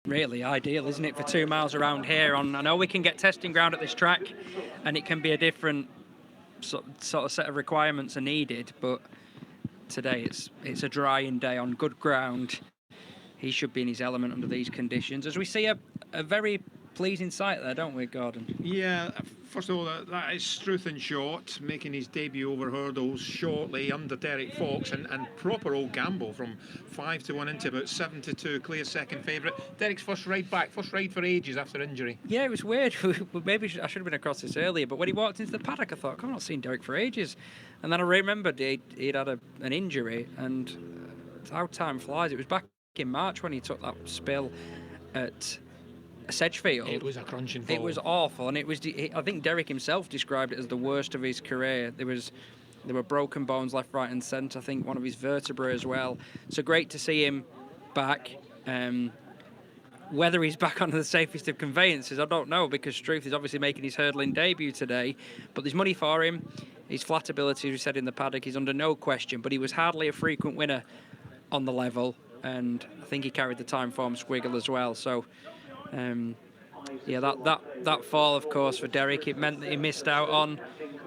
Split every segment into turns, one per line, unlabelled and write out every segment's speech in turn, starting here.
really ideal, isn't it, for 2 miles around here? I know we can get testing ground at this track, and it can be a different sort of set of requirements are needed, but today it's a drying day on good ground. He should be in his element under these conditions, as we see a very pleasing sight there, don't we, Gordon?
Yeah, first of all, that is Struth in short, making his debut over hurdles shortly under Derek Fox, and proper old gamble from 5-1 into about 7-2, clear second favourite. Derek's first ride back, first ride for ages after injury.
Yeah, it was weird. Maybe I should have been across this earlier, but when he walked into the paddock, I thought, I've not seen Derek for ages. And then I remembered he'd had an injury, and how time flies. It was back in March when he took that spill at Sedgefield.
It was a crunching fall.
It was awful, and I think Derek himself described it as the worst of his career. There were broken bones left, right, and centre. I think one of his vertebrae as well. So great to see him back. Whether he's back on the safest of conveyances, I don't know, because Struth is obviously making his hurdling debut today. But there's money for him. His flat ability, as we said in the paddock, is under no question. But he was hardly a frequent winner on the level, and I think he carried the time form squiggle as well. So, yeah, that fall, of course, for Derek, it meant that he missed out on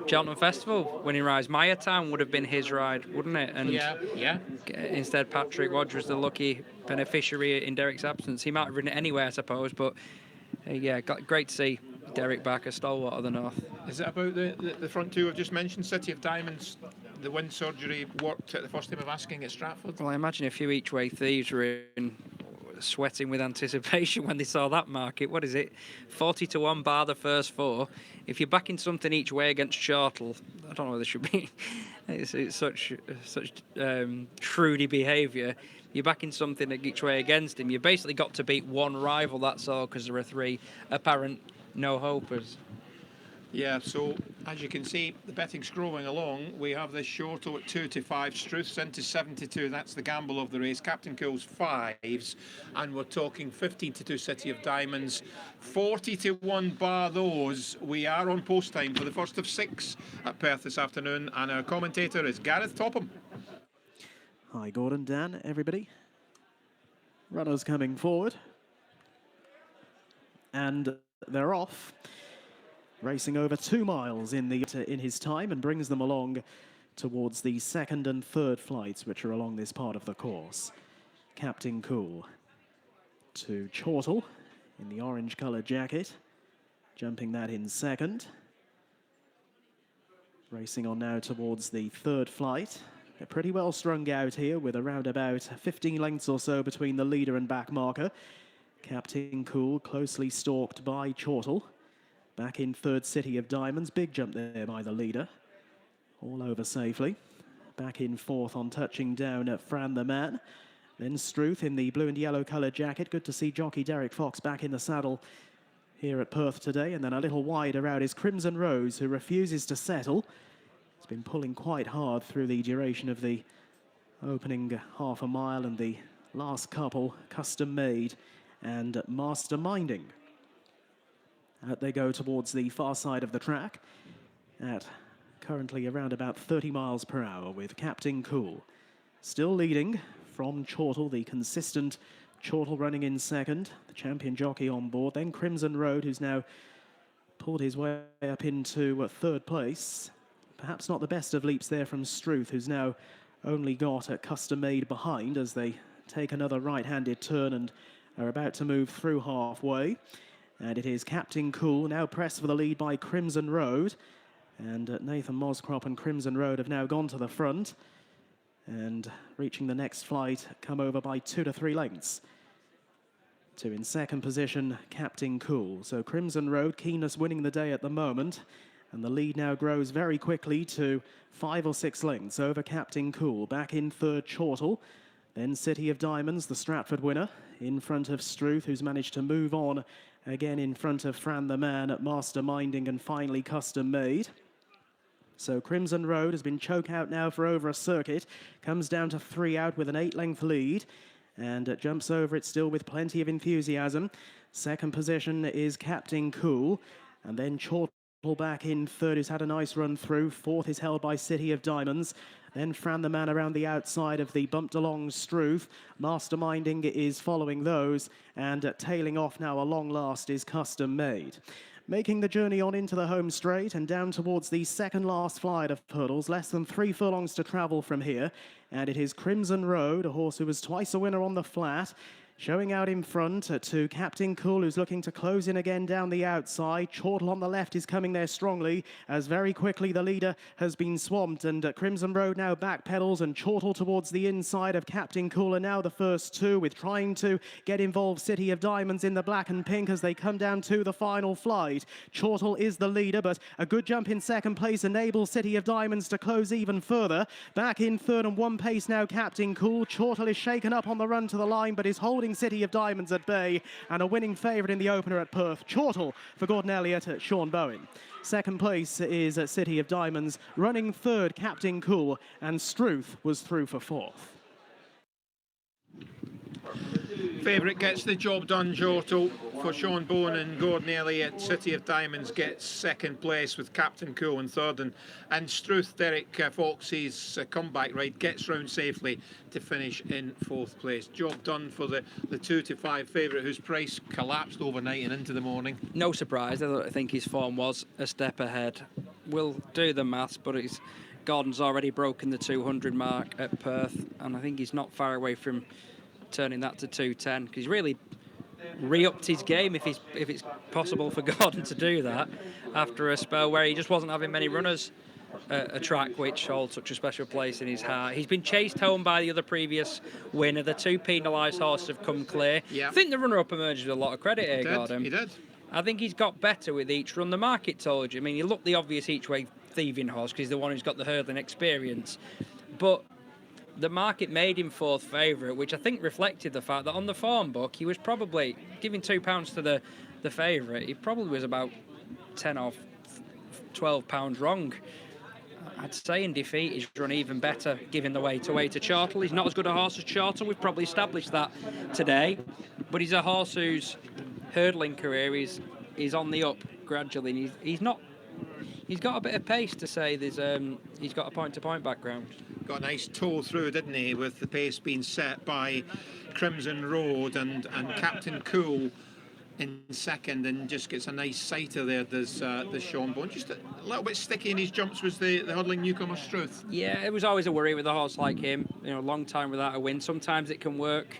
Cheltenham Festival winning rise. Town would have been his ride, wouldn't it? And
yeah.
Instead, Patrick Wadge was the lucky beneficiary in Derek's absence. He might have ridden it anyway, I suppose, but yeah, great to see Derek back, a stalwart of the North.
Is it about the front two I've just mentioned, City of Diamonds? The wind surgery worked at the first time of asking at Stratford?
Well, I imagine a few each-way thieves were sweating with anticipation when they saw that market. What is it? 40-1 bar the first four. If you're backing something each way against Chortle, I don't know whether it should be. It's such shrewdy behaviour. You're backing something each way against him. You've basically got to beat one rival, that's all, because there are three apparent no-hopers.
Yeah, so as you can see, the betting's growing along. We have this Shorto at 2-5, Struth's into 7-2. That's the gamble of the race. Captain Cool's 5s, and we're talking 15-2 City of Diamonds, 40-1 bar those. We are on post time for the first of 6 at Perth this afternoon, and our commentator is Gareth Topham.
Hi, Gordon, Dan, everybody. Runners coming forward, and they're off. Racing over 2 miles in his time, and brings them along towards the second and third flights, which are along this part of the course. Captain Cool to Chortle in the orange coloured jacket, jumping that in second. Racing on now towards the third flight. They're pretty well strung out here, with around about 15 lengths or so between the leader and back marker. Captain Cool closely stalked by Chortle. Back in third, City of Diamonds. Big jump there by the leader. All over safely. Back in fourth on touching down at Fran the Man. Then Struth in the blue and yellow coloured jacket. Good to see jockey Derek Fox back in the saddle here at Perth today. And then a little wider out is Crimson Rose, who refuses to settle. He's been pulling quite hard through the duration of the opening half a mile and the last couple, custom made and masterminding. Out they go towards the far side of the track at currently around about 30 miles per hour, with Captain Cool still leading from Chortle, the consistent Chortle running in second, the champion jockey on board. Then Crimson Road, who's now pulled his way up into third place. Perhaps not the best of leaps there from Struth, who's now only got a custom made behind as they take another right-handed turn and are about to move through halfway. And it is Captain Cool now pressed for the lead by Crimson Road. And Nathan Moscrop and Crimson Road have now gone to the front. And reaching the next flight, come over by 2 to 3 lengths. To in second position, Captain Cool. So Crimson Road, keenness winning the day at the moment. And the lead now grows very quickly to 5 or 6 lengths over Captain Cool. Back in third, Chortle. Then City of Diamonds, the Stratford winner, in front of Struth, who's managed to move on again in front of Fran the Man at masterminding and finally custom made. So Crimson Road has been choke out now for over a circuit, comes down to 3 out with an 8-length lead, and jumps over it still with plenty of enthusiasm. Second position is Captain Cool, and then Chortle back in third, who's had a nice run through. Fourth is held by City of Diamonds. Then Fran the man around the outside of the bumped along Struth. Masterminding is following those, and tailing off now a long last is Custom Made. Making the journey on into the home straight and down towards the second last flight of hurdles, less than 3 furlongs to travel from here. And it is Crimson Road, a horse who was twice a winner on the flat. Showing out in front to Captain Cool, who's looking to close in again down the outside. Chortle on the left is coming there strongly, as very quickly the leader has been swamped, and Crimson Road now back pedals, and Chortle towards the inside of Captain Cool are now the first two, with trying to get involved City of Diamonds in the black and pink as they come down to the final flight. Chortle is the leader, but a good jump in second place enables City of Diamonds to close even further. Back in third and one pace now Captain Cool. Chortle is shaken up on the run to the line, but is holding City of Diamonds at bay, and a winning favourite in the opener at Perth. Chortle for Gordon Elliott at Sean Bowen. Second place is City of Diamonds. Running third, Captain Cool, and Struth was through for fourth.
Favourite gets the job done, Chortle, for Sean Bowen and Gordon Elliott. City of Diamonds gets second place with Captain Cool in third, and Struth, Derek Fox's comeback ride, gets round safely to finish in fourth place. Job done for the 2 to 5 favourite, whose price collapsed overnight and into the morning.
No surprise. I think his form was a step ahead. We'll do the maths, but Gordon's already broken the 200 mark at Perth, and I think he's not far away from turning that to 210, because he's really re-upped his game, if it's possible for Gordon to do that, after a spell where he just wasn't having many runners at a track which holds such a special place in his heart. He's been chased home by the other previous winner. The two penalised horses have come clear.
Yeah.
I think the runner-up emerged with a lot of credit here, Gordon.
He did.
I think he's got better with each run. The market told you. I mean, he looked the obvious each-way thieving horse because he's the one who's got the hurdling experience. But the market made him fourth favourite, which I think reflected the fact that on the form book, he was probably giving £2 to the favourite. He probably was about 10 or 12 pounds wrong. I'd say in defeat, he's run even better, giving the weight away to Chortle. He's not as good a horse as Chortle. We've probably established that today. But he's a horse whose hurdling career is on the up gradually. He's got a bit of pace to say. He's got a point-to-point background.
Got a nice toe through, didn't he, with the pace being set by Crimson Road and Captain Cool in second, and just gets a nice sighter there. There's Sean Bowen. Just a little bit sticky in his jumps was the hurdling newcomer Struth.
Yeah, it was always a worry with a horse like him. You know, a long time without a win. Sometimes it can work,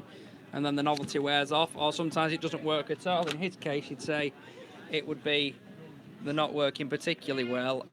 and then the novelty wears off, or sometimes it doesn't work at all. In his case, you'd say it would be the not working particularly well,